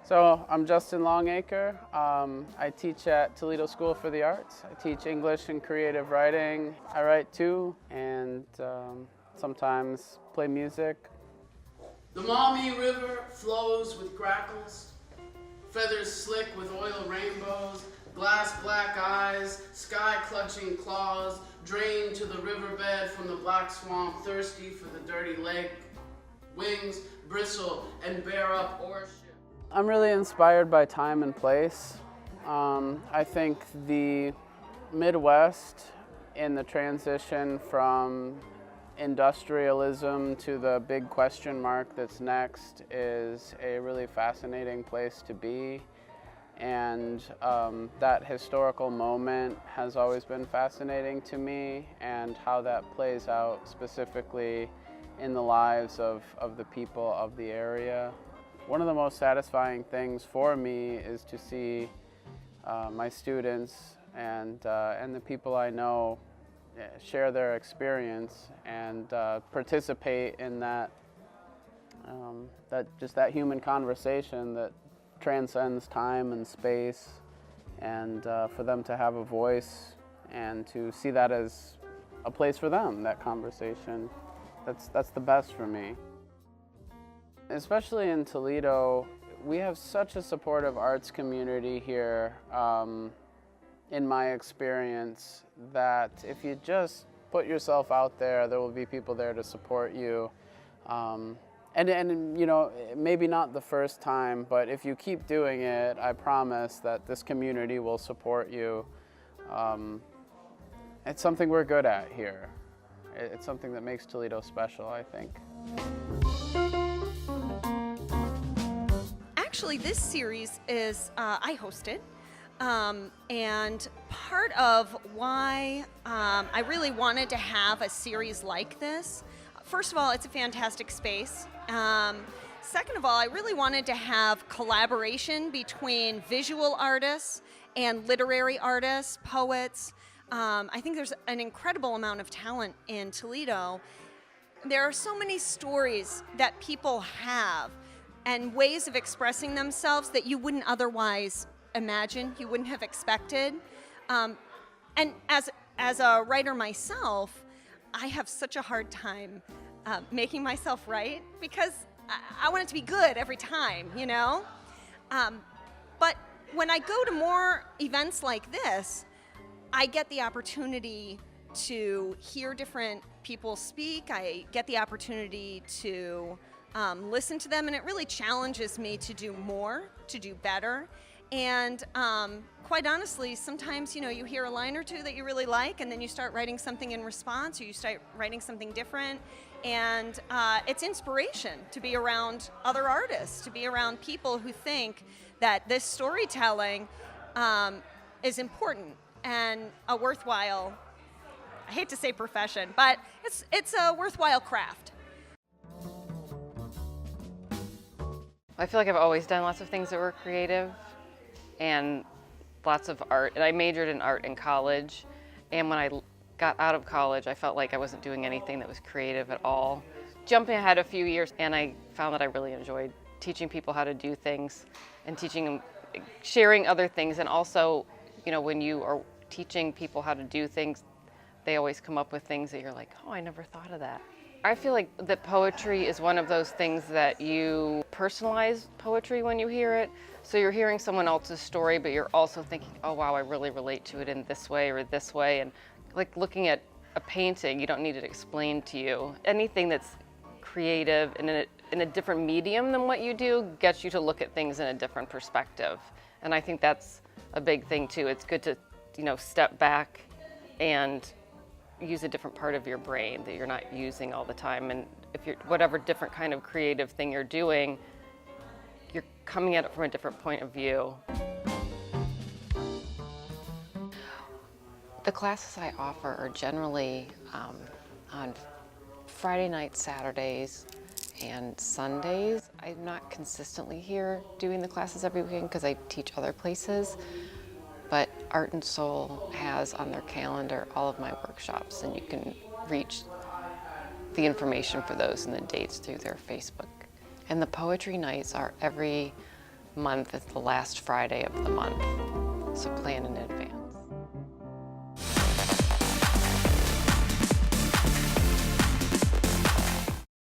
So I'm Justin Longacre. I teach at Toledo School for the Arts. I teach English and creative writing. I write too, and sometimes play music. The Maumee River flows with grackles, feathers slick with oil rainbows, glass black eyes, sky clutching claws, drain to the riverbed from the black swamp, thirsty for the dirty lake. Wings bristle and bear up oar. I'm really inspired by time and place. I think the Midwest in the transition from industrialism to the big question mark that's next is a really fascinating place to be. And that historical moment has always been fascinating to me, and how that plays out specifically in the lives of the people of the area. One of the most satisfying things for me is to see my students and the people I know share their experience and participate in that that human conversation that transcends time and space, and for them to have a voice and to see that as a place for them, that conversation. That's the best for me. Especially in Toledo, we have such a supportive arts community here, in my experience, that if you just put yourself out there, there will be people there to support you. And you know, maybe not the first time, but if you keep doing it, I promise that this community will support you. It's something we're good at here. It's something that makes Toledo special, I think. Actually, this series is, I hosted, and part of why I really wanted to have a series like this, first of all, it's a fantastic space. Second of all, I really wanted to have collaboration between visual artists and literary artists, poets. I think there's an incredible amount of talent in Toledo. There are so many stories that people have and ways of expressing themselves that you wouldn't otherwise imagine, you wouldn't have expected. And as a writer myself, I have such a hard time making myself write because I want it to be good every time, you know? But when I go to more events like this, I get the opportunity to hear different people speak. I get the opportunity to listen to them, and it really challenges me to do more, to do better. And quite honestly, sometimes, you know, you hear a line or two that you really like, and then you start writing something in response, or you start writing something different. And it's inspiration to be around other artists, to be around people who think that this storytelling is important and a worthwhile, I hate to say profession, but it's a worthwhile craft. I feel like I've always done lots of things that were creative and lots of art. And I majored in art in college, and when I got out of college, I felt like I wasn't doing anything that was creative at all. Jumping ahead a few years, and I found that I really enjoyed teaching people how to do things and teaching them, sharing other things. And also, you know, when you are teaching people how to do things, they always come up with things that you're like, oh, I never thought of that. I feel like that poetry is one of those things that you personalize poetry when you hear it. So you're hearing someone else's story, but you're also thinking, oh wow, I really relate to it in this way or this way. And like looking at a painting, you don't need it explained to you. Anything that's creative and in a different medium than what you do gets you to look at things in a different perspective. And I think that's a big thing too. It's good to, you know, step back and use a different part of your brain that you're not using all the time. And if you're, whatever different kind of creative thing you're doing, you're coming at it from a different point of view. The classes I offer are generally on Friday nights, Saturdays, and Sundays. I'm not consistently here doing the classes every weekend because I teach other places, but Art and Soul has on their calendar all of my workshops, and you can reach the information for those and the dates through their Facebook. And the poetry nights are every month is the last Friday of the month, so plan in advance.